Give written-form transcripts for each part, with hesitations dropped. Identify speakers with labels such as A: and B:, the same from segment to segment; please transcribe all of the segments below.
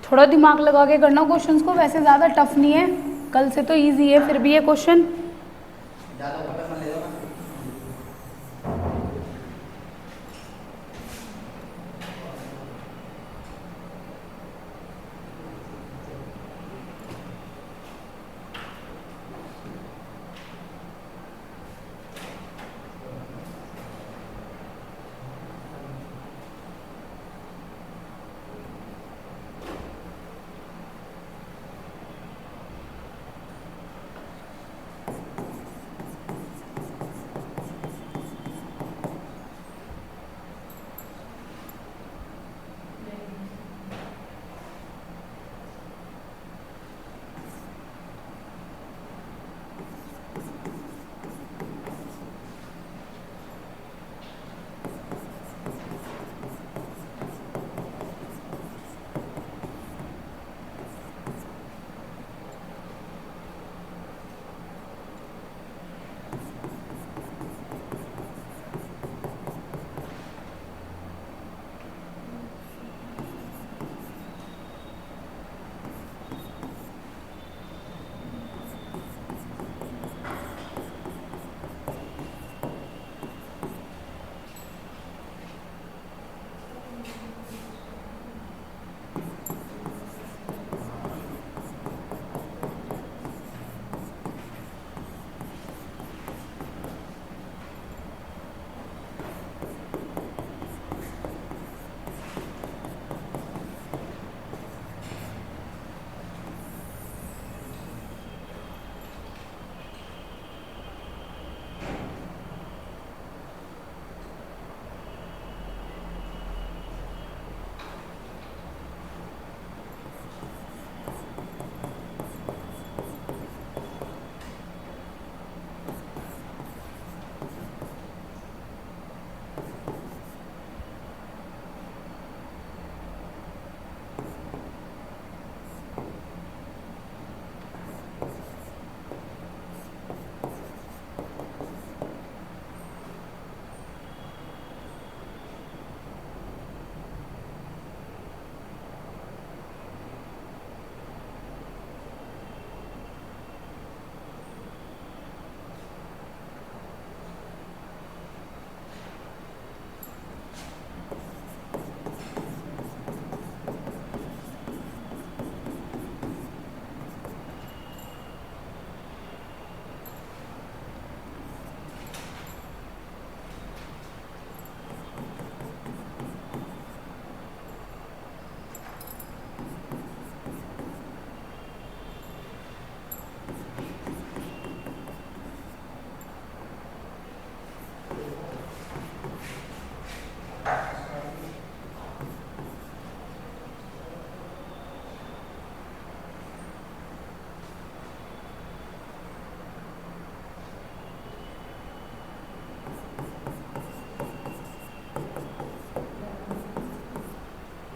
A: थोड़ा दिमाग लगा के करना क्वेश्चंस को, वैसे ज़्यादा टफ नहीं है, कल से तो इजी है फिर भी ये क्वेश्चन।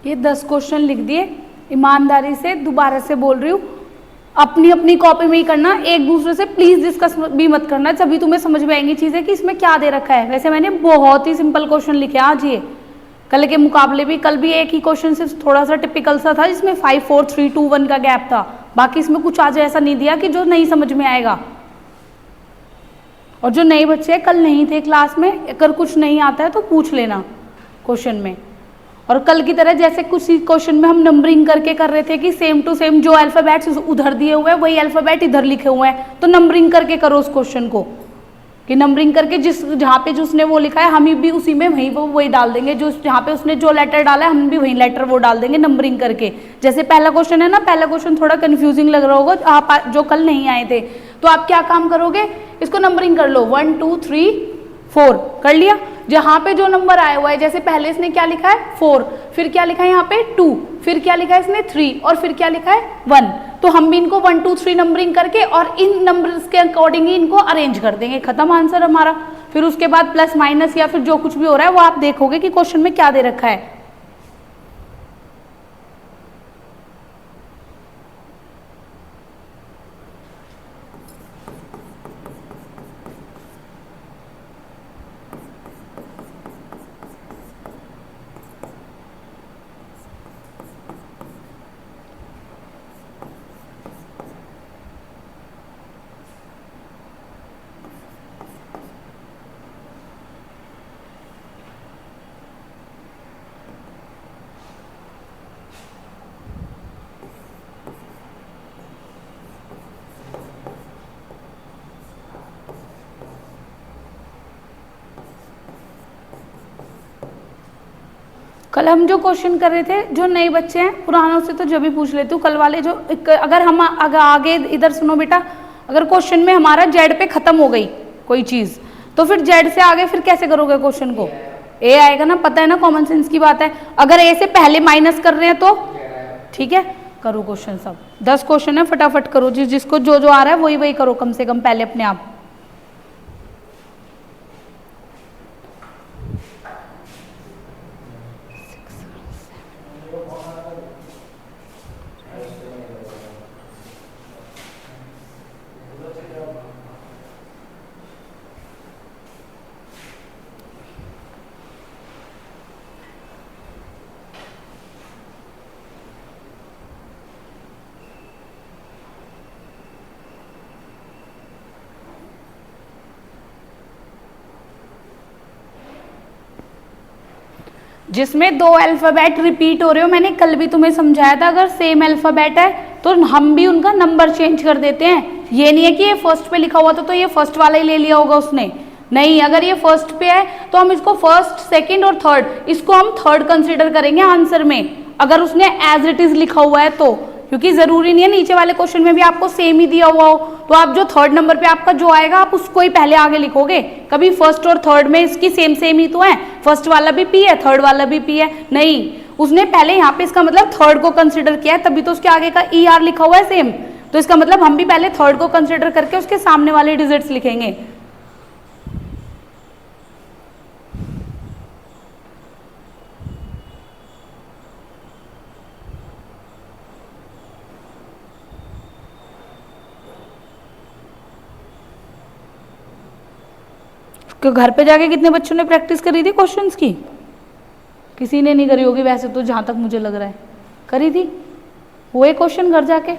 A: ये 10 क्वेश्चन लिख दिए, ईमानदारी से दोबारा से बोल रही हूँ, अपनी अपनी कॉपी में ही करना, एक दूसरे से प्लीज डिस्कस भी मत करना, तभी तुम्हें समझ में आएंगी चीजें कि इसमें क्या दे रखा है। वैसे मैंने बहुत ही सिंपल क्वेश्चन लिखे आज, ये कल के मुकाबले भी, कल भी एक ही क्वेश्चन सिर्फ थोड़ा सा टिपिकल सा था जिसमें 5 4 3 2 1 का गैप था, बाकी इसमें कुछ आज ऐसा नहीं दिया कि जो नहीं समझ में आएगा। और जो नए बच्चे कल नहीं थे क्लास में, अगर कुछ नहीं आता है तो पूछ लेना क्वेश्चन में। और कल की तरह जैसे कुछ क्वेश्चन में हम नंबरिंग करके कर रहे थे कि सेम टू सेम जो अल्फाबेट्स उधर दिए हुए हैं वही अल्फाबेट इधर लिखे हुए हैं, तो नंबरिंग करके करो उस क्वेश्चन को, कि नंबरिंग करके जिस जहाँ पे जो उसने वो लिखा है हम भी उसी में वही डाल देंगे, जो जहाँ पे उसने जो लेटर डाला है हम भी वही लेटर वो डाल देंगे नंबरिंग करके। जैसे पहला क्वेश्चन है ना, पहला क्वेश्चन थोड़ा कंफ्यूजिंग लग रहा होगा आप जो कल नहीं आए थे, तो आप क्या काम करोगे, इसको नंबरिंग कर लो, 1 2 3 4 कर लिया। जहाँ पे जो नंबर आया हुआ है, जैसे पहले इसने क्या लिखा है 4, फिर क्या लिखा है यहाँ पे 2, फिर क्या लिखा है इसने 3 और फिर क्या लिखा है 1, तो हम भी इनको 1 2 3 नंबरिंग करके और इन नंबर्स के अकॉर्डिंग ही इनको अरेंज कर देंगे, खत्म आंसर हमारा। फिर उसके बाद प्लस माइनस या फिर जो कुछ भी हो रहा है वो आप देखोगे कि क्वेश्चन में क्या दे रखा है। कल हम जो क्वेश्चन कर रहे थे, जो नए बच्चे हैं पुरानों से तो जब भी पूछ लेती हूँ, कल वाले जो अगर हम आगे इधर सुनो बेटा, अगर क्वेश्चन में हमारा जेड पे खत्म हो गई कोई चीज तो फिर जेड से आगे फिर कैसे करोगे क्वेश्चन को? ए आएगा ना, पता है ना, कॉमन सेंस की बात है। अगर ए से पहले माइनस कर रहे हैं तो ठीक है, करो क्वेश्चन सब 10 क्वेश्चन है, फटाफट करो, जिसको जो जो आ रहा है वही वही करो कम से कम पहले अपने आप। जिसमें 2 अल्फाबेट रिपीट हो रहे हो, मैंने कल भी तुम्हें समझाया था, अगर सेम अल्फाबेट है तो हम भी उनका नंबर चेंज कर देते हैं। ये नहीं है कि ये फर्स्ट पे लिखा हुआ था तो ये फर्स्ट वाला ही ले लिया होगा उसने, नहीं, अगर ये फर्स्ट पे है तो हम इसको फर्स्ट, सेकंड और थर्ड, इसको हम थर्ड कंसीडर करेंगे आंसर में, अगर उसने एज इट इज लिखा हुआ है तो, क्योंकि जरूरी नहीं है नीचे वाले क्वेश्चन में भी आपको सेम ही दिया हुआ हो, तो आप जो थर्ड नंबर पे आपका जो आएगा आप उसको ही पहले आगे लिखोगे। कभी फर्स्ट और थर्ड में इसकी सेम सेम ही तो है, फर्स्ट वाला भी पी है, थर्ड वाला भी पी है, नहीं, उसने पहले यहाँ पे इसका मतलब थर्ड को कंसिडर किया है, तभी तो उसके आगे का ई आर लिखा हुआ है सेम, तो इसका मतलब हम भी पहले थर्ड को कंसिडर करके उसके सामने वाले डिजिट्स लिखेंगे। कि घर पे जाके कितने बच्चों ने प्रैक्टिस करी थी क्वेश्चंस की? किसी ने नहीं करी होगी वैसे तो, जहां तक मुझे लग रहा है। करी थी वो एक क्वेश्चन घर जाके?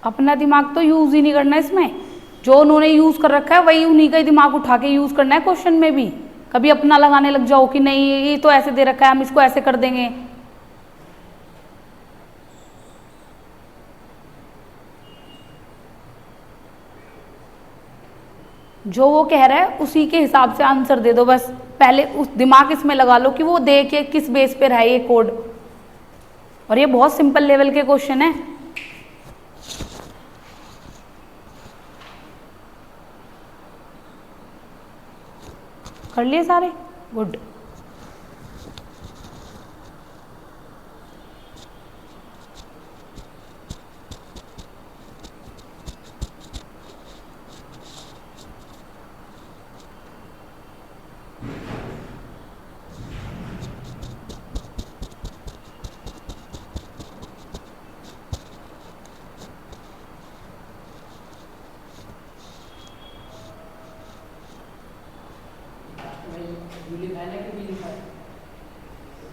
A: अपना दिमाग तो यूज ही नहीं करना इसमें, जो उन्होंने यूज कर रखा है वही उन्हीं का ही दिमाग उठा के यूज करना है क्वेश्चन में भी। कभी अपना लगाने लग जाओ कि नहीं ये तो ऐसे दे रखा है हम इसको ऐसे कर देंगे। जो वो कह रहा है उसी के हिसाब से आंसर दे दो बस, पहले उस दिमाग इसमें लगा लो कि वो दे के किस बेस पे रहा है ये कोड। और ये बहुत सिंपल लेवल के क्वेश्चन है। कर लिए सारे? गुड।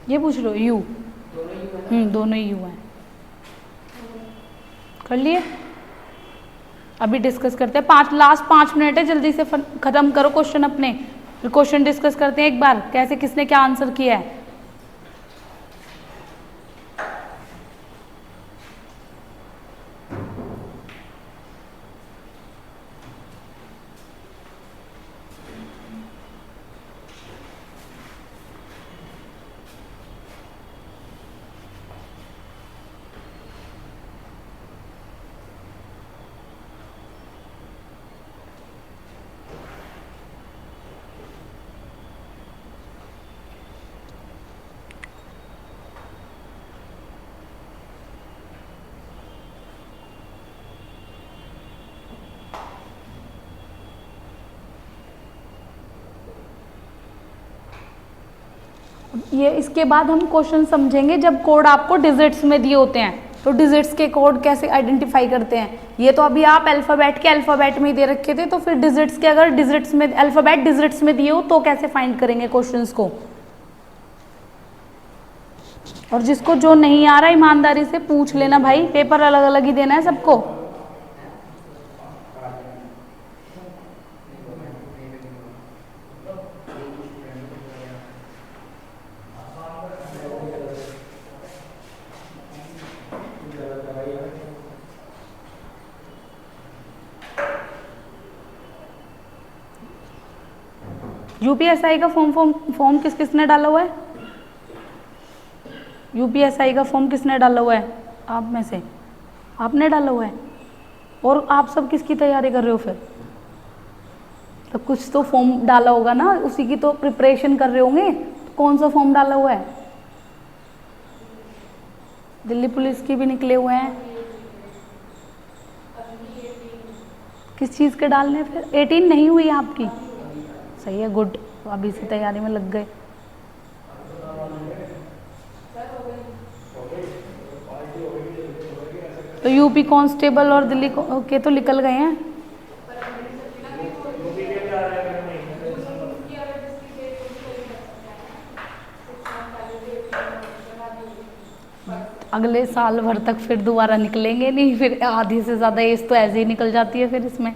A: ये पूछ लो यू, दोनों ही यू हैं। कर लिए? अभी डिस्कस करते हैं, लास्ट 5 मिनट है, जल्दी से खत्म करो क्वेश्चन अपने, फिर क्वेश्चन डिस्कस करते हैं एक बार कैसे किसने क्या आंसर किया है। ये इसके बाद हम क्वेश्चन समझेंगे जब कोड आपको डिजिट्स में दिए होते हैं, तो डिजिट्स के कोड कैसे आइडेंटिफाई करते हैं। ये तो अभी आप अल्फ़ाबेट में ही दे रखे थे, तो फिर डिजिट्स के अगर डिजिट्स में अल्फ़ाबेट डिजिट्स में दिए हो तो कैसे फाइंड करेंगे क्वेश्चंस को। और जिसको जो नहीं आ रहा ईमानदारी से पूछ लेना भाई, पेपर अलग अलग ही देना है सबको। यूपीएसआई का फॉर्म किस किसने डाला हुआ है? यूपीएसआई का फॉर्म किसने डाला हुआ है? आप में से आपने डाला हुआ है। और आप सब किसकी तैयारी कर रहे हो फिर? तो कुछ तो फॉर्म डाला होगा ना, उसी की तो प्रिपरेशन कर रहे होंगे। तो कौन सा फॉर्म डाला हुआ है? दिल्ली पुलिस की भी निकले हुए हैं। किस चीज़ के डालने फिर? 18 नहीं हुई आपकी? सही है, गुड। तो अभी से तैयारी में लग गए। तो यूपी कांस्टेबल और दिल्ली के तो निकल गए हैं। अगले साल भर तक फिर दोबारा निकलेंगे नहीं, फिर आधी से ज़्यादा एज तो ऐसे ही निकल जाती है फिर इसमें।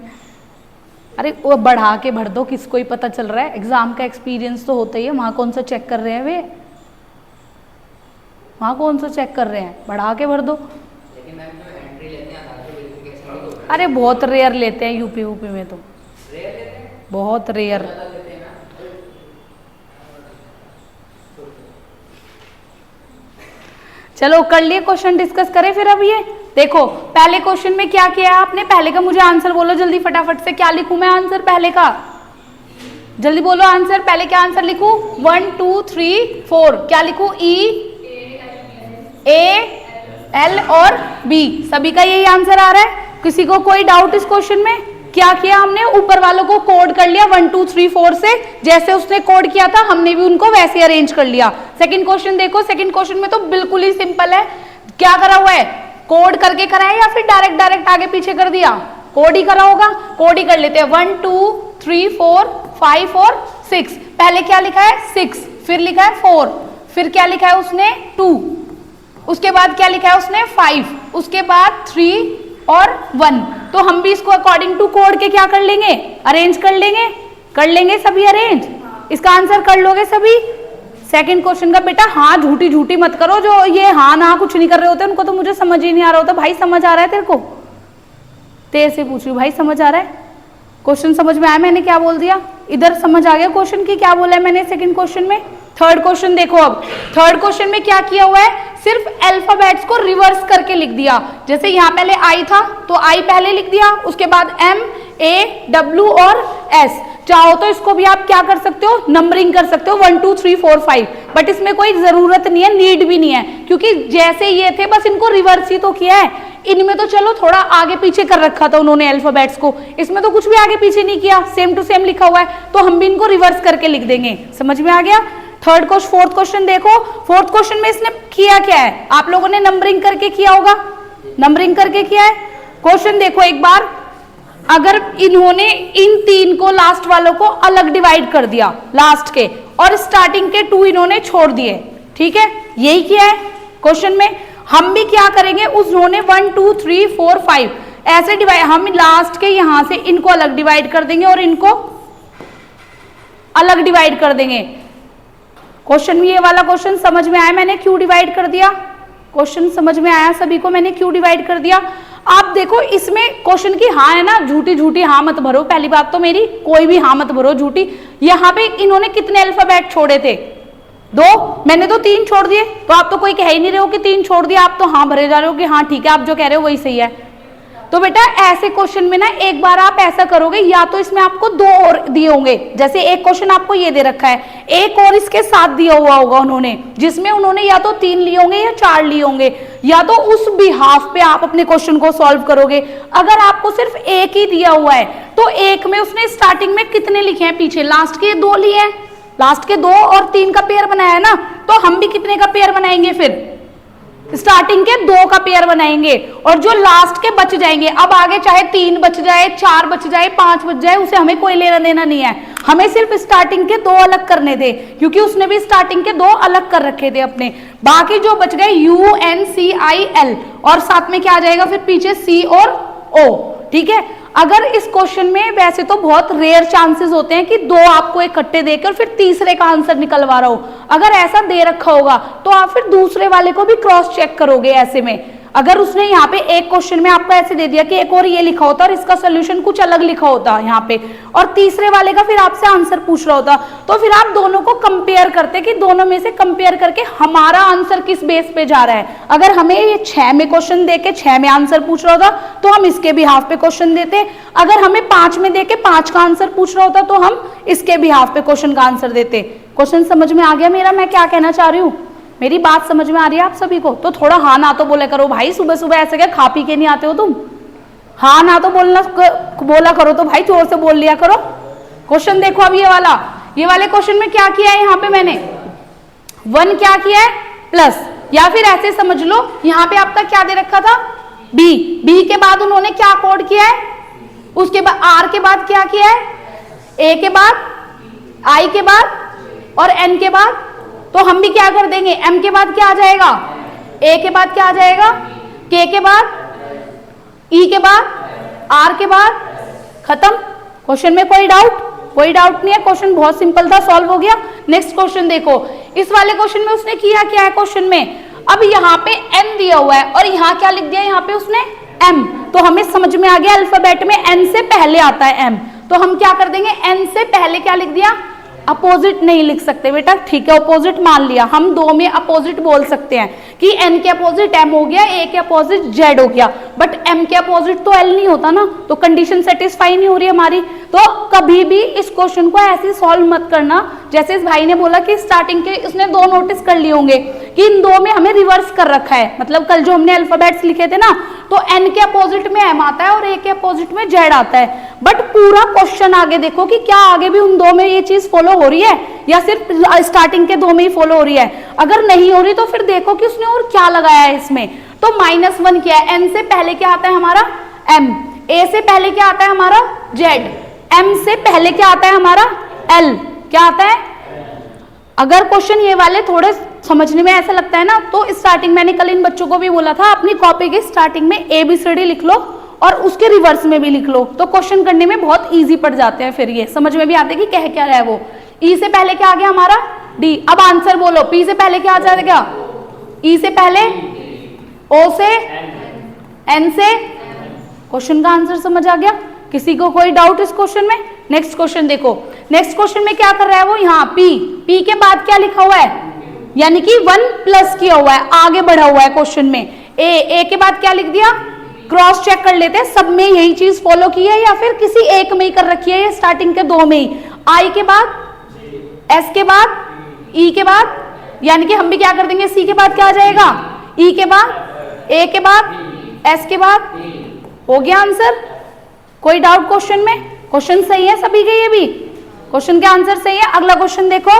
A: अरे वो बढ़ा के भर दो, किसको ही पता चल रहा है। एग्जाम का एक्सपीरियंस तो होता ही है, वहाँ कौन सा चेक कर रहे हैं वे, वहाँ कौन सा चेक कर रहे हैं, बढ़ा के भर दो।
B: लेकिन मैम जो एंट्री लेते हैं आधार के वेरिफिकेशन नहीं होता है।
A: अरे बहुत रेयर लेते हैं यूपी में तो,
B: रेयर लेते हैं,
A: बहुत रेयर।
B: ज़्यादा लेते हैं ना।
A: चलो कर लिए, क्वेश्चन डिस्कस करें फिर। अब ये देखो पहले क्वेश्चन में क्या किया है आपने, पहले का मुझे आंसर बोलो जल्दी फटाफट से। क्या लिखूं मैं आंसर पहले का? जल्दी बोलो आंसर, पहले क्या आंसर लिखूं? 1 2 3 4 क्या लिखूं? E A L और B, सभी का यही आंसर आ रहा है। किसी को कोई डाउट इस क्वेश्चन में? क्या किया हमने, ऊपर वालों को कोड कर लिया 1 2 3 4 से, जैसे उसने कोड किया था हमने भी उनको वैसे अरेंज कर लिया। सेकंड क्वेश्चन देखो, सेकंड क्वेश्चन में तो बिल्कुल ही सिंपल है। क्या करा हुआ है, कोड करके करा है या फिर डायरेक्ट आगे पीछे कर दिया? कोड ही करा होगा, कोड ही कर लेते हैं। 1 2 3 4 5 और 6। पहले क्या लिखा है? 6, फिर लिखा है 4, फिर क्या लिखा है उसने? 2, उसके बाद क्या लिखा है उसने? 5, उसके बाद 3 और 1। तो हम भी इसको अकॉर्डिंग टू कोड के क्या कर लेंगे, अरेंज कर लेंगे सभी अरेंज। इसका आंसर कर लोगे सभी। सेकंड क्वेश्चन का बेटा हाँ झूठी झूठी मत करो, जो ये हाँ ना कुछ नहीं कर रहे होते उनको तो मुझे समझ ही नहीं आ रहा होता। भाई समझ आ रहा है तेरे को, तेरे से पूछ रही हूँ भाई समझ आ रहा है, क्वेश्चन समझ में आया मैंने क्या बोल दिया, इधर समझ आ गया क्वेश्चन की क्या बोला है मैंने सेकंड क्वेश्चन में। थर्ड क्वेश्चन देखो, अब थर्ड क्वेश्चन में क्या किया हुआ है, सिर्फ अल्फाबेट्स को रिवर्स करके लिख दिया। जैसे यहाँ पहले आई था तो आई पहले लिख दिया, उसके बाद एम ए डब्ल्यू और एस। चाहो तो इसको भी आप क्या कर सकते हो, नंबरिंग कर सकते हो 1 2 3 4 5, बट इसमें कोई जरूरत नहीं है, नीड भी नहीं है, क्योंकि जैसे ये थे बस इनको रिवर्स ही तो किया है। इनमें तो चलो थोड़ा आगे पीछे कर रखा था उन्होंने अल्फाबेट्स को, इसमें तो कुछ भी आगे पीछे नहीं किया, सेम टू सेम लिखा हुआ है, तो हम भी इनको रिवर्स करके लिख देंगे। समझ में आ गया। थर्ड क्वेश्चन, फोर्थ क्वेश्चन देखो, फोर्थ क्वेश्चन में इसने किया क्या है, आप लोगों ने नंबरिंग करके किया होगा, नंबरिंग करके किया है। क्वेश्चन देखो एक बार, अगर इन्होंने इन 3 को लास्ट वालों को अलग डिवाइड कर दिया लास्ट के, और स्टार्टिंग के 2 इन्होंने छोड़ दिए, ठीक है, यही किया है क्वेश्चन में। हम भी क्या करेंगे, उन्होंने 1 2 3 4 5 ऐसे डिवाइड, हम लास्ट के यहां से इनको अलग डिवाइड कर देंगे और इनको अलग डिवाइड कर देंगे। क्वेश्चन में ये वाला क्वेश्चन समझ में आया मैंने क्यों डिवाइड कर दिया, क्वेश्चन समझ में आया सभी को मैंने क्यों डिवाइड कर दिया। आप देखो इसमें क्वेश्चन की हाँ है ना, झूठी झूठी हाँ मत भरो, पहली बात तो मेरी, कोई भी हाँ मत भरो झूठी। यहाँ पे इन्होंने कितने अल्फाबेट छोड़े थे, 2, मैंने तो 3 छोड़ दिए, तो आप तो कोई कह ही नहीं रहे हो कि 3 छोड़ दिया, आप तो हाँ भरे जा रहे हो कि हाँ ठीक है आप जो कह रहे हो वही सही है। तो बेटा ऐसे क्वेश्चन में ना एक बार आप ऐसा करोगे, या तो इसमें आपको 2 और दिए होंगे, जैसे एक क्वेश्चन आपको ये दे रखा है, एक और इसके साथ दिया हुआ होगा उन्होंने, जिसमें उन्होंने या तो 3 लिए होंगे या 4 लिए होंगे, या तो उस बिहाफ पे आप अपने क्वेश्चन को सॉल्व करोगे। अगर आपको सिर्फ एक ही दिया हुआ है तो एक में उसने स्टार्टिंग में कितने लिखे हैं, पीछे लास्ट के 2 लिए हैं, लास्ट के 2 और 3 का पेयर बनाया है ना, तो हम भी कितने का पेयर बनाएंगे, फिर स्टार्टिंग के 2 का पेयर बनाएंगे, और जो लास्ट के बच जाएंगे, अब आगे चाहे 3 बच जाए, 4 बच जाए, 5 बच जाए, उसे हमें कोई लेना देना नहीं है, हमें सिर्फ स्टार्टिंग के 2 अलग करने थे, क्योंकि उसने भी स्टार्टिंग के 2 अलग कर रखे थे अपने। बाकी जो बच गए UNCIL, और साथ में क्या आ जाएगा फिर पीछे C और O, ठीक है। अगर इस क्वेश्चन में वैसे तो बहुत रेयर चांसेस होते हैं कि 2 आपको इकट्ठे देकर फिर तीसरे का आंसर निकलवा रहा हो, अगर ऐसा दे रखा होगा तो आप फिर दूसरे वाले को भी क्रॉस चेक करोगे। ऐसे में अगर उसने यहाँ पे एक क्वेश्चन में आपको ऐसे दे दिया कि एक और ये लिखा होता और इसका सोल्यूशन कुछ अलग लिखा होता यहाँ पे, और तीसरे वाले का फिर आपसे आंसर पूछ रहा होता, तो फिर आप दोनों को कंपेयर करते कि दोनों में से कंपेयर करके हमारा आंसर किस बेस पे जा रहा है। अगर हमें ये 6 में क्वेश्चन देके 6 में आंसर पूछ रहा होता तो हम इसके बिहाफ पे क्वेश्चन देते, अगर हमें 5 में देके 5 का आंसर पूछ रहा होता तो हम इसके बिहाफ पे क्वेश्चन का आंसर देते। क्वेश्चन समझ में आ गया मेरा, मैं क्या कहना चाह रही हूँ, मेरी बात समझ में आ रही है आप सभी को। तो थोड़ा हाँ ना तो बोले करो भाई, सुबह सुबह ऐसे क्या खा पी के नहीं आते हो तुम, हाँ ना तो बोला करो, तो भाई जोर से बोल लिया करो। क्वेश्चन देखो अब ये वाले क्वेश्चन में क्या किया है, यहाँ पे मैंने 1 क्या किया है प्लस, या फिर ऐसे समझ लो यहाँ पे आपका क्या दे रखा था बी के बाद उन्होंने क्या कोड किया है, उसके बाद R के बाद क्या किया है, A के बाद, I के बाद और N के बाद, तो हम भी क्या कर देंगे, M के बाद क्या आ जाएगा, A के बाद क्या आ जाएगा, K के बाद, E के बाद, R के बाद, खत्म। क्वेश्चन में कोई डाउट नहीं है, क्वेश्चन बहुत सिंपल था, सॉल्व हो गया। नेक्स्ट क्वेश्चन देखो, इस वाले क्वेश्चन में उसने किया क्या है, क्वेश्चन में अब यहाँ पे N दिया हुआ है और यहाँ क्या लिख दिया, यहाँ पे उसने M, तो हमें समझ में आ गया अल्फाबेट में N से पहले आता है M, तो हम क्या कर देंगे, N से पहले क्या लिख दिया, अपोजिट नहीं लिख सकते बेटा, ठीक है, अपोजिट मान लिया, हम 2 में अपोजिट बोल सकते हैं कि N के अपोजिट M हो गया, A के अपोजिट Z हो गया, बट M के अपोजिट तो L नहीं होता ना, तो कंडीशन सेटिस्फाई नहीं हो रही हमारी। तो कभी भी इस क्वेश्चन को ऐसे सॉल्व मत करना, जैसे इस भाई ने बोला कि स्टार्टिंग के उसने 2 नोटिस कर लिए होंगे कि इन 2 में हमें रिवर्स कर रखा है, मतलब कल जो हमने अल्फाबेट्स लिखे थे ना, तो N के अपोजिट में M आता है और A के अपोजिट में Z आता है, बट पूरा क्वेश्चन आगे देखो कि क्या आगे भी उन 2 में ये चीज फॉलो हो रही है या सिर्फ स्टार्टिंग के 2 में ही फॉलो हो रही है। अगर नहीं हो रही तो फिर देखो कि उसने और क्या लगाया है इसमें, तो -1 किया है, N से पहले क्या आता है हमारा M, A से पहले क्या आता है हमारा Z, M से पहले क्या आता है हमारा L, क्या आता है। अगर क्वेश्चन ये वाले थोड़े समझने में ऐसा लगता है ना, तो स्टार्टिंग मैंने कल इन बच्चों को भी बोला था, अपनी कॉपी की स्टार्टिंग में ABCD लिख लो और उसके रिवर्स में भी लिख लो, तो क्वेश्चन करने में बहुत इजी पड़ जाते हैं, फिर ये समझ में भी आते हैं कि कह क्या रहा है वो। ई से पहले क्या आ गया हमारा डी। अब आंसर बोलो, पी से पहले क्या आ जाएगा, ई से पहले, ओ से, एन से, क्वेश्चन का आंसर समझ आ गया। किसी को कोई डाउट इस क्वेश्चन में? नेक्स्ट क्वेश्चन देखो, नेक्स्ट क्वेश्चन में क्या कर रहा है वो, यहाँ पी, पी के बाद क्या लिखा हुआ है, यानी कि 1 प्लस किया हुआ है, आगे बढ़ा हुआ है क्वेश्चन में। ए के बाद क्या लिख दिया, क्रॉस चेक कर लेते हैं सब में यही चीज फॉलो की है या फिर किसी एक में ही कर रखी है, या स्टार्टिंग के 2 में ही। आई के बाद, एस के बाद, ई के बाद, यानी कि हम भी क्या कर देंगे, सी के बाद क्या आ जाएगा, ई के बाद, ए के बाद, एस के बाद, हो गया आंसर। कोई डाउट क्वेश्चन में? क्वेश्चन सही है सभी के, ये भी क्वेश्चन के आंसर सही है। अगला क्वेश्चन देखो,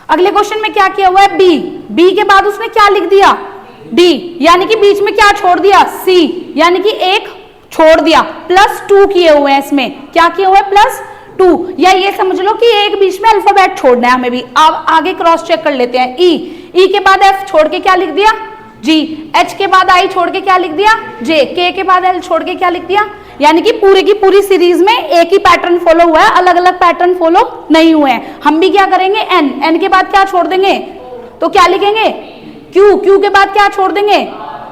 A: अगले क्वेश्चन में क्या किया हुआ है, बी, बी के बाद उसने क्या लिख दिया, डी, यानी कि बीच में क्या छोड़ दिया, सी, यानी कि एक छोड़ दिया, +2 किए हुए हैं इसमें, क्या किए हुए हैं, +2, या ये समझ लो कि एक बीच में अल्फाबेट छोड़ना है हमें भी। अब आगे क्रॉस चेक कर लेते हैं, ई के बाद एफ छोड़ के क्या लिख दिया, जी, एच के बाद आई छोड़ के क्या लिख दिया, जे, के के बाद एल छोड़ के क्या लिख दिया, यानी कि पूरी की पूरी सीरीज में एक ही पैटर्न फॉलो हुआ है, अलग अलग पैटर्न फॉलो नहीं हुए हैं। हम भी क्या करेंगे, एन के बाद क्या छोड़ देंगे, तो क्या लिखेंगे, क्यू के बाद क्या छोड़ देंगे,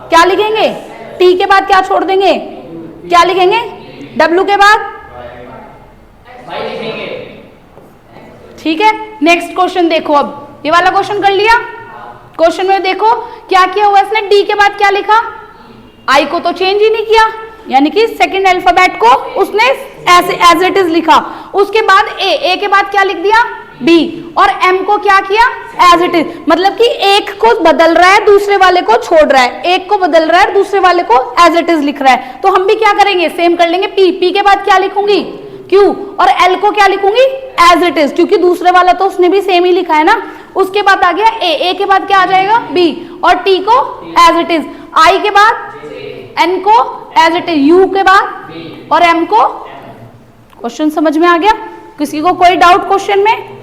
A: क्या लिखेंगे, टी के बाद क्या छोड़ देंगे, क्या लिखेंगे, डब्ल्यू के बाद, ठीक है। नेक्स्ट क्वेश्चन देखो, अब ये वाला क्वेश्चन कर लिया। क्वेश्चन में देखो क्या किया हुआ इसने, डी के बाद क्या लिखा, आई को तो चेंज ही नहीं किया, यानी कि सेकंड अल्फाबेट को उसने एज इट इज लिखा। उसके बाद ए के बाद क्या लिख दिया, बी, और एम को क्या किया, एज इट इज, मतलब कि एक को बदल रहा है दूसरे वाले को छोड़ रहा है, एक को बदल रहा है दूसरे वाले को एज इट इज लिख रहा है। तो हम भी क्या करेंगे, सेम कर लेंगे, पी के बाद क्या लिखूंगी, क्यू, और एल को क्या लिखूंगी, एज इट इज, क्योंकि दूसरे वाला तो उसने भी सेम ही लिखा है ना। उसके बाद आ गया ए के बाद क्या आ जाएगा, बी, और टी को एज इट इज, आई के बाद एन को एज इट इज, यू के बाद और एम को। क्वेश्चन समझ में आ गया? किसी को कोई डाउट क्वेश्चन में?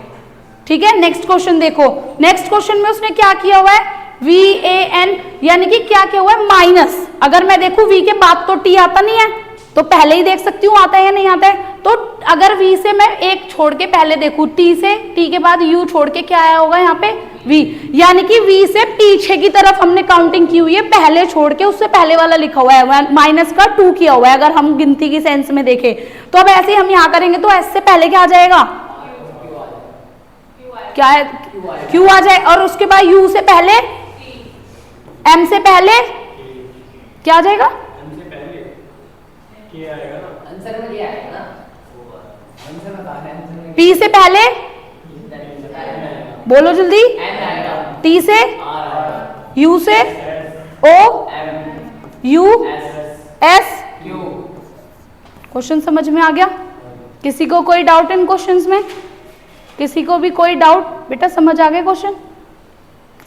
A: ठीक है, नेक्स्ट क्वेश्चन देखो। नेक्स्ट क्वेश्चन में उसने क्या किया हुआ है, VAN, यानी कि क्या किया हुआ है, माइनस। अगर मैं देखूं V के बाद तो T आता नहीं है, तो पहले ही देख सकती हूँ आता है या नहीं आता है। तो अगर V से मैं एक छोड़ के पहले देखूं, T के बाद U छोड़ के क्या आया होगा यहाँ पे, V, यानी कि V से पीछे की तरफ हमने काउंटिंग की हुई है, पहले छोड़ के उससे पहले वाला लिखा हुआ है, माइनस का 2 किया हुआ है अगर हम गिनती की सेंस में देखें। तो अब ऐसे हम यहाँ करेंगे तो S से पहले क्या आ जाएगा, क्या है, Q आ जाए, और उसके बाद U से पहले, M से पहले क्या आ जाएगा, P से पहले, बोलो जल्दी, T से, U से, O, U, S। क्वेश्चन समझ में आ गया? किसी को कोई डाउट इन क्वेश्चंस में? किसी को भी कोई डाउट? बेटा समझ आ गए क्वेश्चन?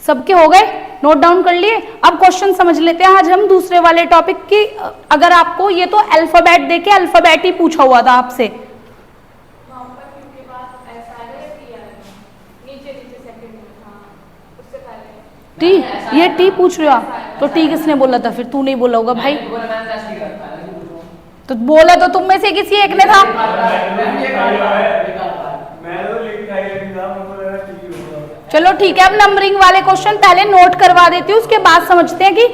A: सबके हो गए, नोट डाउन कर लिए? अब क्वेश्चन समझ लेते हैं आज हम दूसरे वाले टॉपिक की। अगर आपको ये तो अल्फाबेट देके अल्फाबेट ही पूछा हुआ था आपसे, टी, ये टी पूछ रहे हो आप, तो टी किसने बोला था फिर? तू नहीं बोला होगा भाई, तो बोला तो तुम में से किसी एक ने था। चलो ठीक है, अब नंबरिंग वाले क्वेश्चन पहले नोट करवा देती हूँ, उसके बाद समझते हैं कि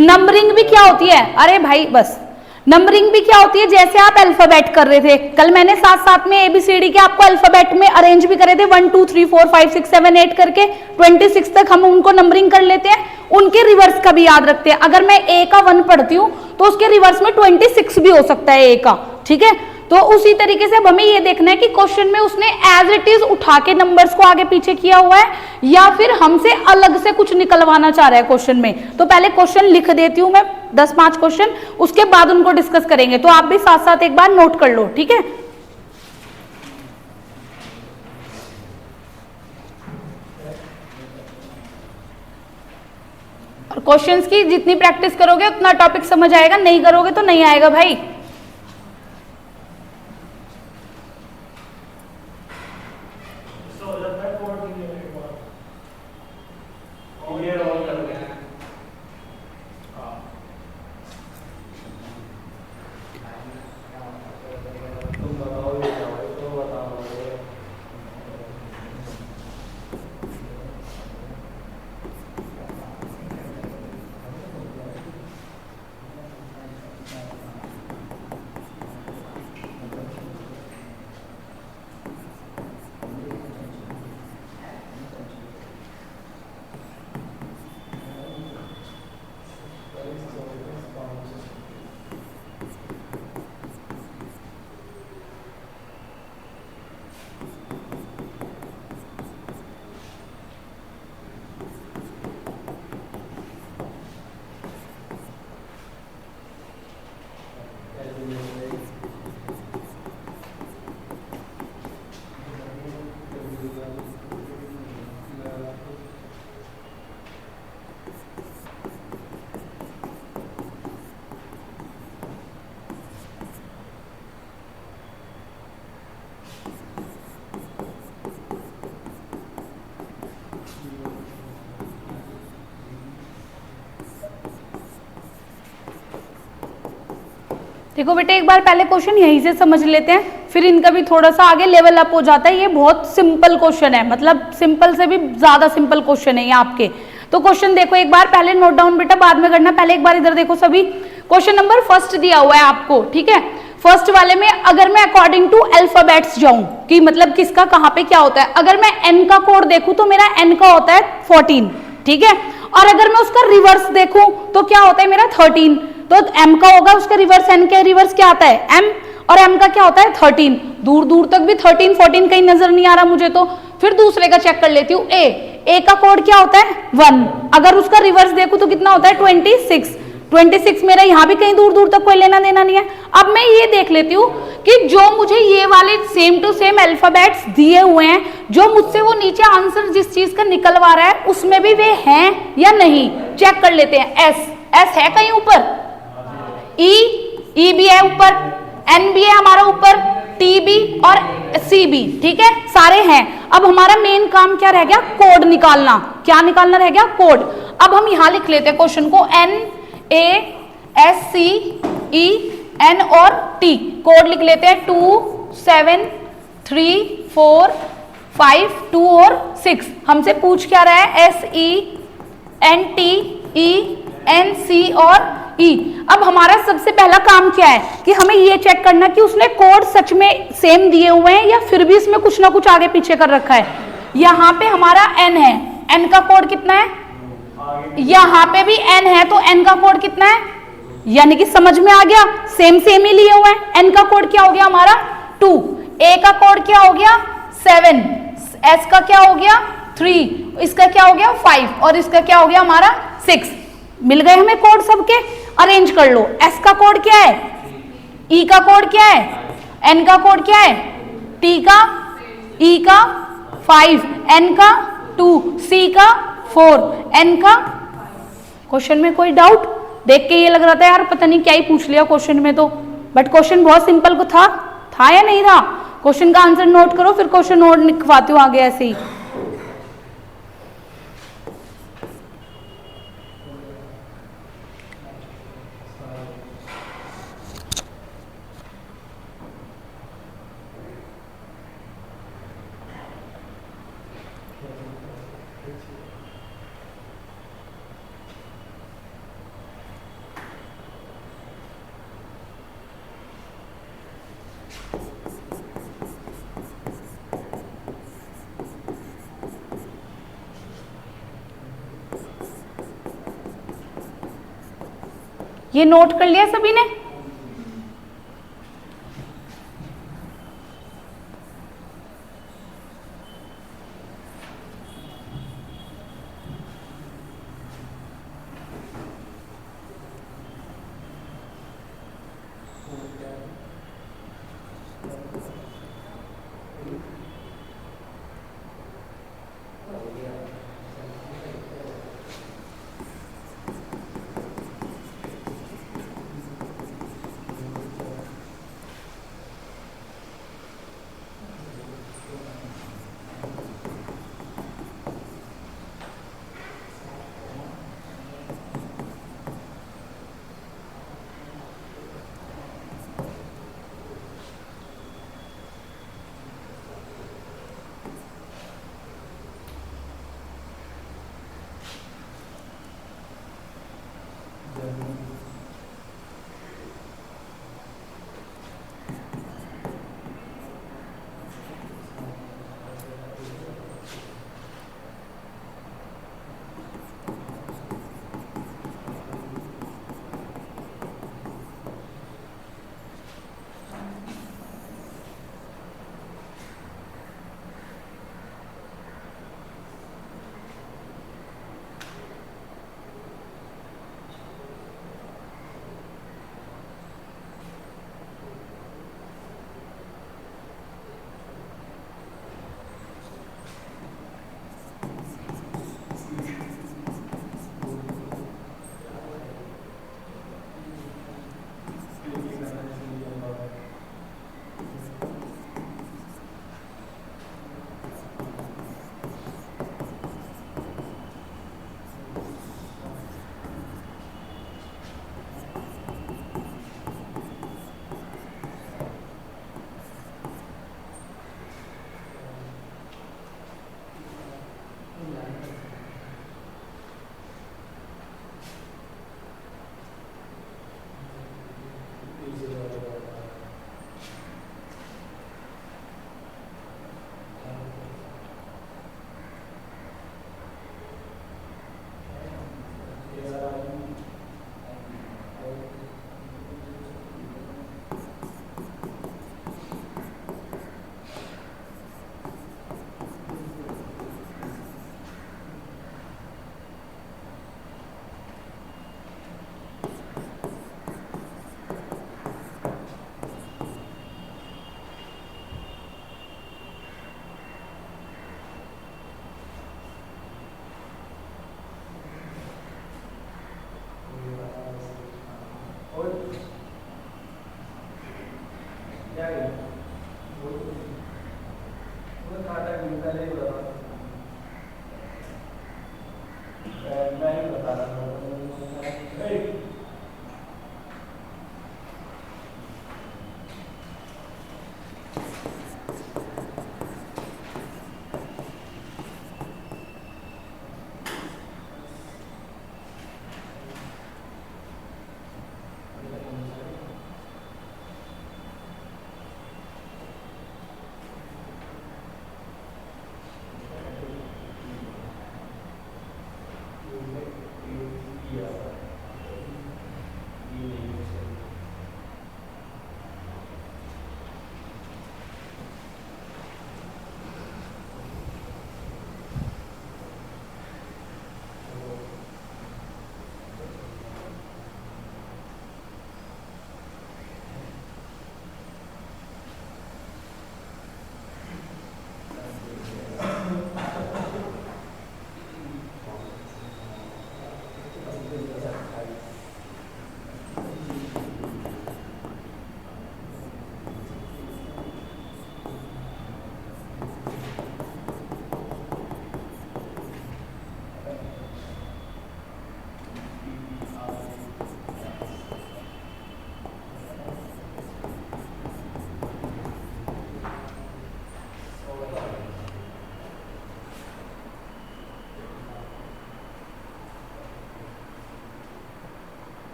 A: नंबरिंग भी क्या होती है। अरे भाई बस, नंबरिंग भी क्या होती है, जैसे आप अल्फाबेट कर रहे थे कल, मैंने साथ साथ में ABCD के आपको अल्फाबेट में अरेंज भी करे थे, 1 2 3 4 5 6 7 8 करके 26 तक हम उनको नंबरिंग कर लेते हैं। उनके रिवर्स का भी याद रखते हैं। अगर मैं A का 1 पढ़ती हूँ तो उसके रिवर्स में 26 भी हो सकता है A का, ठीक है। तो उसी तरीके से अब हमें ये देखना है कि क्वेश्चन में उसने एज इट इज उठा के नंबर्स को आगे पीछे किया हुआ है या फिर हमसे अलग से कुछ निकलवाना चाह रहा है क्वेश्चन में। तो पहले क्वेश्चन लिख देती हूं मैं 10-5 क्वेश्चन, उसके बाद उनको डिस्कस करेंगे। तो आप भी साथ साथ एक बार नोट कर लो, ठीक है। और क्वेश्चंस की जितनी प्रैक्टिस करोगे उतना टॉपिक समझ आएगा, नहीं करोगे तो नहीं आएगा भाई। देखो बेटे, एक बार पहले क्वेश्चन यहीं से समझ लेते हैं, फिर इनका भी थोड़ा सा आगे लेवल अप हो जाता है। ये बहुत सिंपल क्वेश्चन है, मतलब सिंपल से भी ज्यादा सिंपल क्वेश्चन है ये आपके। तो क्वेश्चन देखो एक बार, पहले नोट डाउन बेटा, बाद में करना, पहले एक बार इधर देखो सभी। क्वेश्चन नंबर फर्स्ट दिया हुआ है आपको, ठीक है। फर्स्ट वाले में अगर मैं अकॉर्डिंग टू अल्फाबेट्स जाऊं कि मतलब किसका कहां पे क्या होता है, अगर मैं एन का कोड देखूं तो मेरा एन का होता है 14, ठीक है। और अगर मैं उसका रिवर्स देखूं तो क्या होता है मेरा 13, तो एम का होगा उसका रिवर्स, एन के रिवर्स क्या आता है एम, और एम का क्या होता है 13। दूर दूर तक भी 13 14 कहीं नजर नहीं आ रहा मुझे, तो फिर दूसरे का चेक कर लेती हूँ। ए का कोड क्या होता है 1, अगर उसका रिवर्स देखूं तो कितना होता है 26 मेरा यहाँ भी कहीं दूर दूर तक कोई लेना देना नहीं है। अब मैं ये देख लेती हूँ कि जो मुझे ये वाले सेम टू सेम अल्फाबेट्स दिए हुए हैं, जो मुझसे वो नीचे आंसर जिस चीज का निकलवा रहा है उसमें भी वे हैं या नहीं, चेक कर लेते हैं। एस है कहीं ऊपर, ई भी है ऊपर, एन भी है हमारा ऊपर, टी भी और सी भी, ठीक है, सारे हैं। अब हमारा मेन काम क्या रह गया, कोड निकालना। क्या निकालना रह गया, कोड। अब हम यहां लिख लेते हैं क्वेश्चन को, N A S C E N और टी, कोड लिख लेते हैं 2 7 3 4 5 2 और 6। हमसे पूछ क्या रहा है, S E N T E N C और ई। अब हमारा सबसे पहला काम क्या है कि हमें ये चेक करना कि उसने कोड सच में सेम दिए हुए हैं या फिर भी इसमें कुछ ना कुछ आगे पीछे कर रखा है। यहाँ पे हमारा एन है, एन का कोड कितना है, यहाँ पे भी एन है, तो एन का कोड कितना है, यानी कि समझ में आ गया, सेम सेम ही लिए हुए हैं। एन का कोड क्या हो गया हमारा 2, ए का कोड क्या हो गया 7, एस का क्या हो गया 3, इसका क्या हो गया 5 और इसका क्या हो गया हमारा 6। मिल गए हमें कोड सबके, अरेंज कर लो। एस का कोड क्या है, ई का कोड क्या है, एन का कोड क्या है, टी का, ई का 5, एन का 2, सी का 4, एन का। क्वेश्चन में कोई डाउट? देख के ये लग रहा था यार पता नहीं क्या ही पूछ लिया क्वेश्चन में, तो बट क्वेश्चन बहुत सिंपल को था या नहीं था? क्वेश्चन का आंसर नोट करो, फिर क्वेश्चन नोट लिखवाती हूँ आगे ऐसे ही। ये नोट कर लिया सभी ने?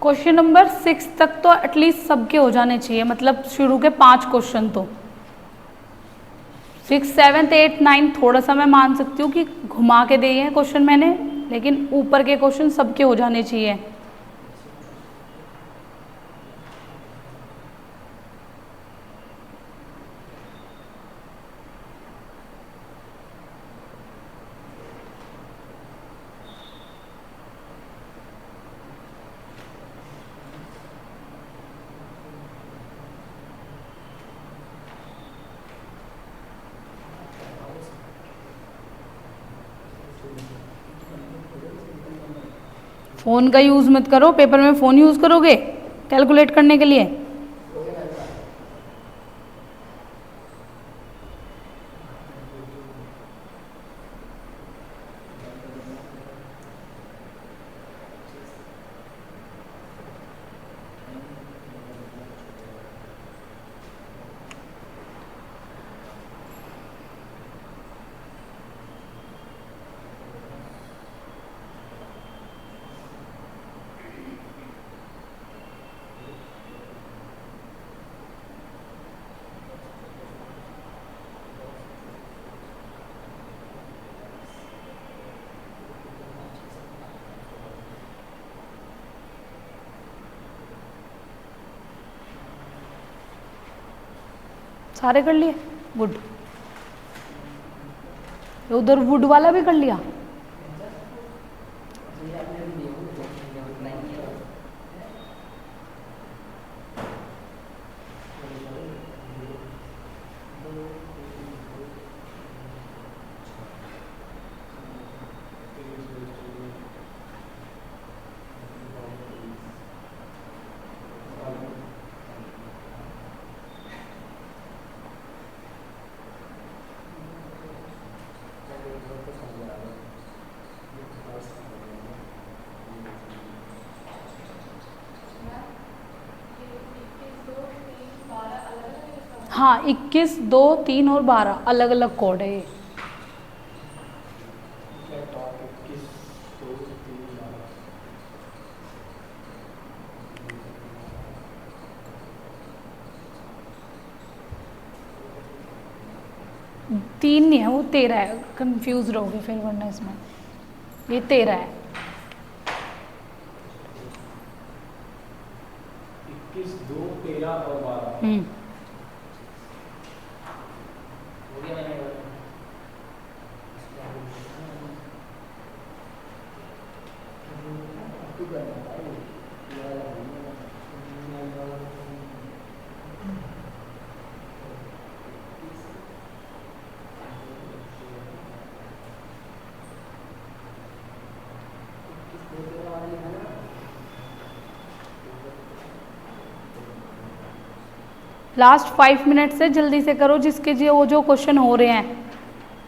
A: क्वेश्चन नंबर 6 तक तो एटलीस्ट सबके हो जाने चाहिए, मतलब शुरू के 5 क्वेश्चन तो। 6, 7, 8, 9 थोड़ा सा मैं मान सकती हूँ कि घुमा के दिए हैं क्वेश्चन मैंने, लेकिन ऊपर के क्वेश्चन सबके हो जाने चाहिए। फ़ोन का यूज़ मत करो, पेपर में फ़ोन यूज़ करोगे कैलकुलेट करने के लिए। सारे कर लिए, गुड। उधर वुड वाला भी कर लिया। हाँ, 21, 2, 3 और 12 अलग अलग कोड है ये। तीन नहीं है, वो 13 है, कंफ्यूज रहोगे फिर वरना इसमें। ये 13 है।
C: 21, 2, 13 और 12।
B: हो गया मैंने
A: लास्ट 5 मिनट से जल्दी से करो, जिसके जो क्वेश्चन हो रहे हैं।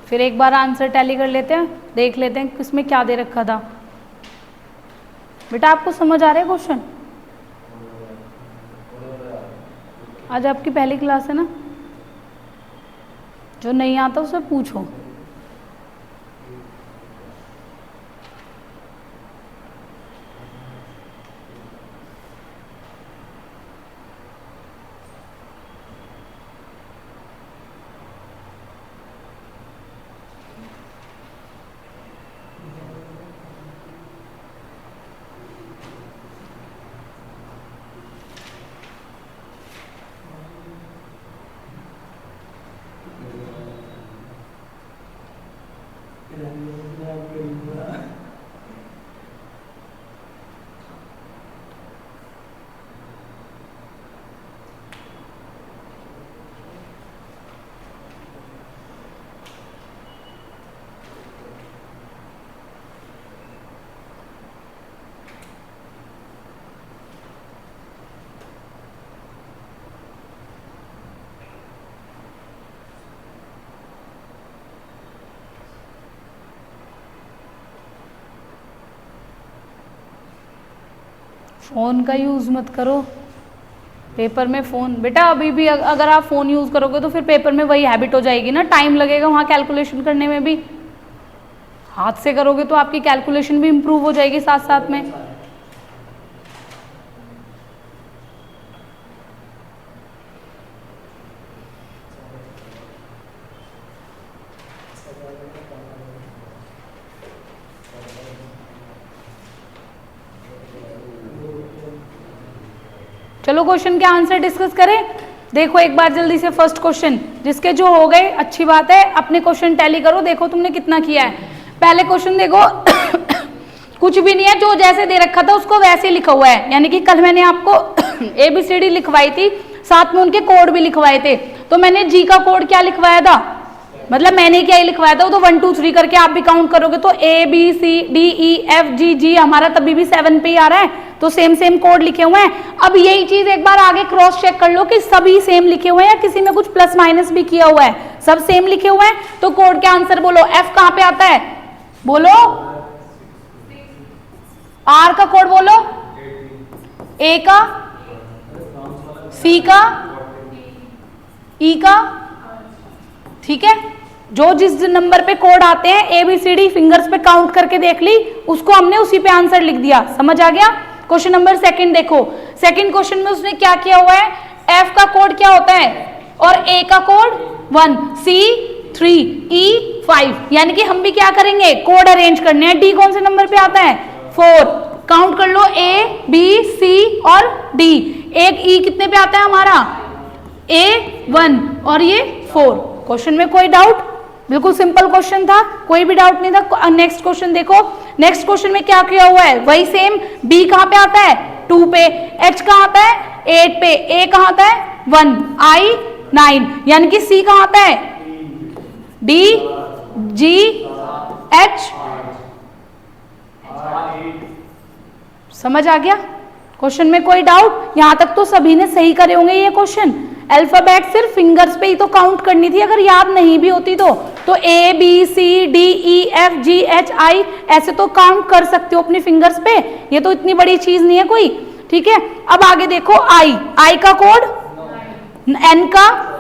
A: फिर एक बार आंसर टैली कर लेते हैं, देख लेते हैं किसमें क्या दे रखा था। बेटा आपको समझ आ रहा है क्वेश्चन? आज आपकी पहली क्लास है ना, जो नहीं आता उसे पूछो। फ़ोन का यूज़ मत करो पेपर में। फ़ोन बेटा अभी भी अगर आप फ़ोन यूज़ करोगे तो फिर पेपर में वही हैबिट हो जाएगी ना, टाइम लगेगा वहाँ कैलकुलेशन करने में भी। हाथ से करोगे तो आपकी कैलकुलेशन भी इम्प्रूव हो जाएगी साथ साथ में। चलो क्वेश्चन के आंसर डिस्कस करें। देखो एक बार जल्दी से फर्स्ट क्वेश्चन, जिसके जो हो गए अच्छी बात है, अपने क्वेश्चन टैली करो, देखो तुमने कितना किया है। पहले क्वेश्चन देखो कुछ भी नहीं है, जो जैसे दे रखा था उसको वैसे लिखा हुआ है। यानी कि कल मैंने आपको ABCD लिखवाई थी, साथ में उनके कोड भी लिखवाए थे। तो मैंने जी का कोड क्या लिखवाया था? मतलब मैंने क्या ही लिखवाया था, वो तो 1 2 3 करके आप भी काउंट करोगे तो ABCDEFGG हमारा तभी भी 7 पे ही आ रहा है, तो सेम सेम कोड लिखे हुए हैं। अब यही चीज एक बार आगे क्रॉस चेक कर लो कि सभी सेम लिखे हुए हैं या किसी में कुछ प्लस माइनस भी किया हुआ है। सब सेम लिखे हुए हैं तो कोड के आंसर बोलो। F कहां पे आता है बोलो, R का कोड बोलो, A का, C का, E का, ठीक है। जो जिस नंबर पे कोड आते हैं ABCD फिंगर्स पे काउंट करके देख ली, उसको हमने उसी पे आंसर लिख दिया। समझ आ गया। क्वेश्चन नंबर सेकंड देखो, सेकंड क्वेश्चन में उसने क्या किया हुआ है, F का कोड क्या होता है और A का कोड 1, C 3, E 5, यानी कि हम भी क्या करेंगे, कोड अरेंज करने हैं। D कौन से नंबर पे आता है 4, काउंट कर लो A B C और D। एक E कितने पे आता है हमारा A 1 और ये 4। क्वेश्चन में कोई डाउट, बिल्कुल सिंपल क्वेश्चन था, कोई भी डाउट नहीं था। नेक्स्ट क्वेश्चन देखो, नेक्स्ट क्वेश्चन में क्या किया हुआ है, वही सेम। B कहां पे आता है 2 पे, H कहां आता है 8 पे, A कहां आता है 1, I 9, यानी कि C कहां आता है D G H। समझ आ गया। क्वेश्चन में कोई डाउट, यहां तक तो सभी ने सही करे होंगे ये क्वेश्चन। अल्फाबेट सिर्फ फिंगर्स पे ही तो काउंट करनी थी, अगर याद नहीं भी होती तो A B C D E F G H I ऐसे तो काउंट कर सकते हो अपनी फिंगर्स पे, ये तो इतनी बड़ी चीज नहीं है कोई, ठीक है। अब आगे देखो I का कोड, N का,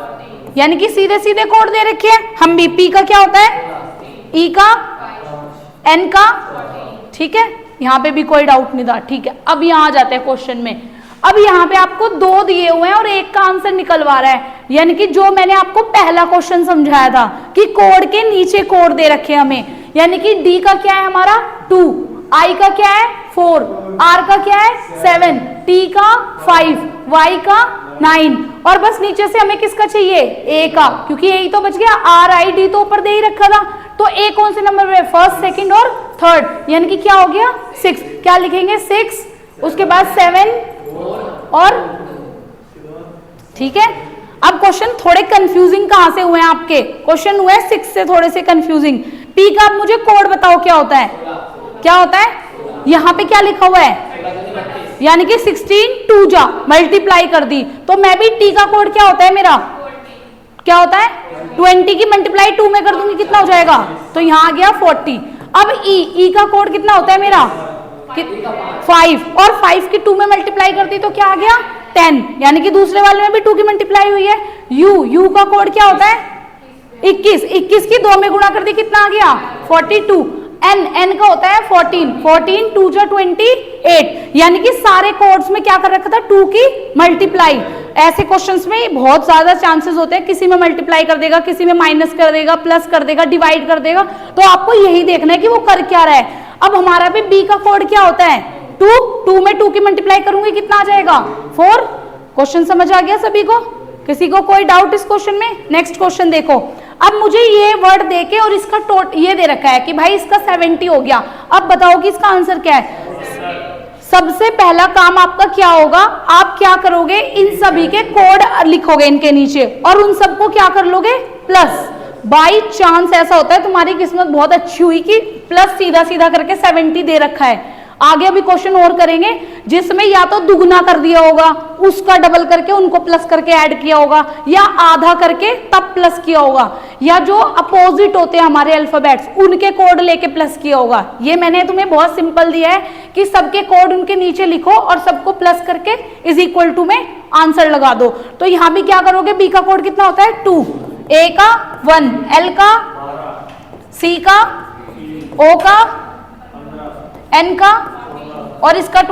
A: यानी कि सीधे सीधे कोड दे रखे हैं हम भी। P का क्या होता है, E का, N का, ठीक है, यहाँ पे भी कोई डाउट नहीं था, ठीक है। अब यहाँ आ जाते हैं क्वेश्चन में। अब यहाँ पे आपको 2 दिए हुए हैं और एक का आंसर निकलवा रहा है, यानी कि जो मैंने आपको पहला क्वेश्चन समझाया था कि कोड के नीचे कोड दे रखे हमें, यानी कि D का क्या है हमारा 2, I का क्या है 4, R का क्या है 7, T का 5, Y का 9 और बस नीचे से हमें किसका चाहिए A का, क्योंकि यही तो बच गया। R I D तो ऊपर दे ही रखा था, तो A कौन से नंबर पे, फर्स्ट सेकंड और थर्ड, यानी कि क्या हो गया 6। क्या लिखेंगे 6, उसके बाद 7 और, ठीक है। अब क्वेश्चन थोड़े कंफ्यूजिंग कहां से हुए हैं आपके, क्वेश्चन हुए 6 से थोड़े से कंफ्यूजिंग। P का अब मुझे कोड बताओ क्या होता है, क्या होता है, यहां पे क्या लिखा हुआ है, यानी कि 16 2 जा मल्टीप्लाई कर दी, तो मैं भी T का कोड क्या होता है मेरा, क्या होता है 20 की मल्टीप्लाई 2 में कर दूंगी, कितना हो जाएगा, तो यहां आ गया 40। अब E का कोड कितना होता है मेरा 5, और 5 की 2 में मल्टीप्लाई कर दी तो क्या आ गया 10, यानी कि दूसरे वाले में भी 2 की मल्टीप्लाई हुई है। U का कोड क्या होता है 21 की 2 में गुणा कर दी, कितना आ गया 42। N का होता है 14 2 जा 28, यानी कि सारे कोड्स में क्या कर रखा था 2 की मल्टीप्लाई। ऐसे क्वेश्चंस में बहुत ज्यादा चांसेस होते हैं, किसी में मल्टीप्लाई कर देगा, किसी में माइनस कर देगा, प्लस कर देगा, डिवाइड कर देगा, तो आपको यही देखना है कि वो कर क्या रहा है। अब हमारा भी B का कोड क्या होता है 2 में 2 की मल्टीप्लाई करूंगी, कितना आ जाएगा 4। क्वेश्चन समझ आ गया सभी को, किसी को कोई डाउट इस क्वेश्चन में। नेक्स्ट क्वेश्चन देखो, अब मुझे ये वर्ड देके और इसका ये दे रखा है कि भाई इसका 70 हो गया, अब बताओ कि इसका आंसर क्या है। सबसे पहला काम आपका क्या होगा, आप क्या करोगे, इन सभी के कोड लिखोगे इनके नीचे और उन सबको क्या कर लोगे प्लस। बाई चांस ऐसा होता है तुम्हारी किस्मत बहुत अच्छी हुई कि प्लस सीधा सीधा करके 70 दे रखा है। आगे अभी क्वेश्चन और करेंगे जिसमें या तो दुगना कर दिया होगा, उसका डबल करके उनको प्लस करके ऐड किया होगा, या आधा करके तब प्लस किया होगा, या जो अपोजिट होते हैं हमारे अल्फाबेट्स उनके कोड लेके प्लस किया होगा। ये मैंने तुम्हें बहुत सिंपल दिया है कि सबके कोड उनके नीचे लिखो और सबको प्लस करके इज इक्वल टू में आंसर लगा दो। तो यहां भी क्या करोगे, B का कोड कितना होता है 2, A का 1, L का, C का, O का, N का और इसका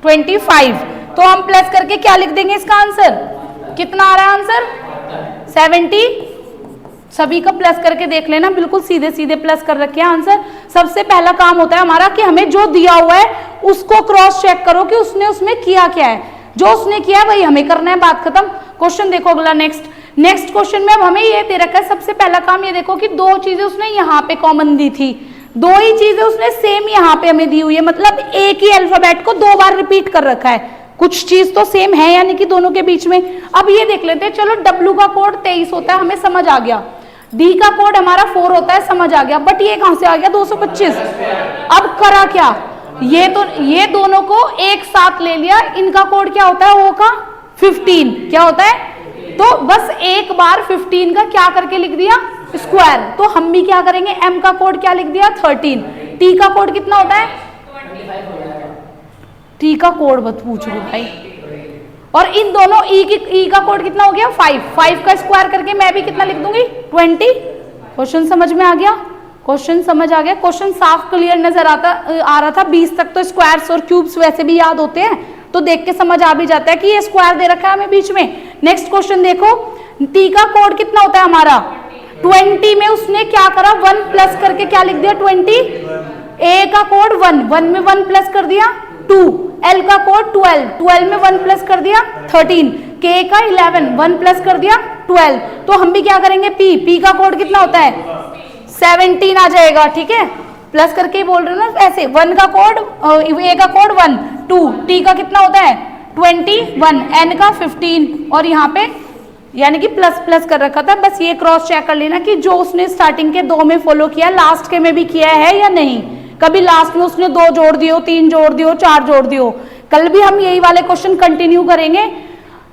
A: 25। तो हम प्लस करके क्या लिख देंगे, इसका आंसर कितना आ रहा है, आंसर 70। सभी का प्लस करके देख लेना, बिल्कुल सीधे सीधे प्लस कर रखे हैं आंसर। सबसे पहला काम होता है हमारा कि हमें जो दिया हुआ है उसको क्रॉस चेक करो कि उसने उसमें किया क्या है, जो उसने किया है वही हमें करना है, बात खत्म। क्वेश्चन देखो अगला नेक्स्ट क्वेश्चन में अब हमें ये दे रखा है, सबसे पहला काम ये देखो कि 2 चीजें उसने यहाँ पे कॉमन दी थी, 2 ही चीजें उसने सेम यहाँ पे हमें दी हुई है, मतलब एक ही अल्फाबेट को 2 बार रिपीट कर रखा है, कुछ चीज तो सेम है यानी कि दोनों के बीच में। अब ये देख लेते हैं, चलो W का कोड 23 होता है, हमें समझ आ गया। डी का कोड हमारा 4 होता है, समझ आ गया, बट ये कहां से आ गया 225? अब करा क्या, ये दोनों को एक साथ ले लिया, इनका कोड क्या होता है, ओ का 15, क्या होता है, तो बस एक बार 15 का क्या करके लिख दिया, स्क्वायर। तो हम भी क्या करेंगे, एम का कोड क्या लिख दिया 13, टी का कोड कितना होता है, टी का कोड मत पूछ लो भाई, और इन दोनों ई का कोड कितना हो गया 5 का स्क्वायर करके मैं भी कितना लिख दूंगी 20। क्वेश्चन समझ में आ गया, क्वेश्चन समझ आ गया, क्वेश्चन साफ क्लियर नजर आ रहा था। 20 तक तो स्क्वायर्स और क्यूब्स वैसे भी याद होते हैं, तो देख के समझ आ भी जाता है कि ये स्क्वायर दे रखा है हमें बीच में। नेक्स्ट क्वेश्चन देखो, टी का कोड कितना होता है हमारा 20 में उसने क्या करा 1 प्लस करके क्या लिख दिया 20, ए का कोड 1 में 1 प्लस कर दिया 2, एल का कोड 12 में 1 प्लस कर दिया 13, के का 11 1 प्लस कर दिया 12। तो हम भी क्या करेंगे, पी का कोड कितना होता है 17 आ जाएगा, ठीक है, प्लस करके ही बोल रहे हो ना ऐसे। 1 का कोड, ए का कोड 1 2, टी का कितना होता है 21, एन का 15, और यहाँ पे यानी कि प्लस प्लस कर रखा था। बस ये क्रॉस चेक कर लेना कि जो उसने स्टार्टिंग के 2 में फॉलो किया लास्ट के में भी किया है या नहीं। कभी लास्ट में उसने 2 जोड़ दियो, 3 जोड़ दियो, 4 जोड़ दियो। कल भी हम यही वाले क्वेश्चन कंटिन्यू करेंगे,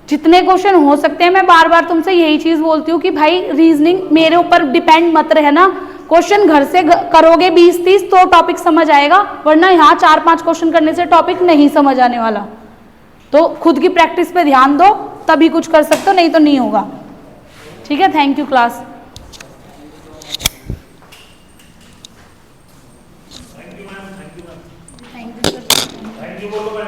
A: जितने क्वेश्चन हो सकते हैं। मैं बार बार तुमसे यही चीज बोलती हूँ कि भाई रीजनिंग मेरे ऊपर डिपेंड मत रहना, क्वेश्चन घर से करोगे 20-30 तो टॉपिक समझ आएगा, वरना यहाँ 4-5 क्वेश्चन करने से टॉपिक नहीं समझ आने वाला। तो खुद की प्रैक्टिस पे ध्यान दो, तभी कुछ कर सकते हो, नहीं तो नहीं होगा। ठीक है, thank you class.
D: Thank you बोलो।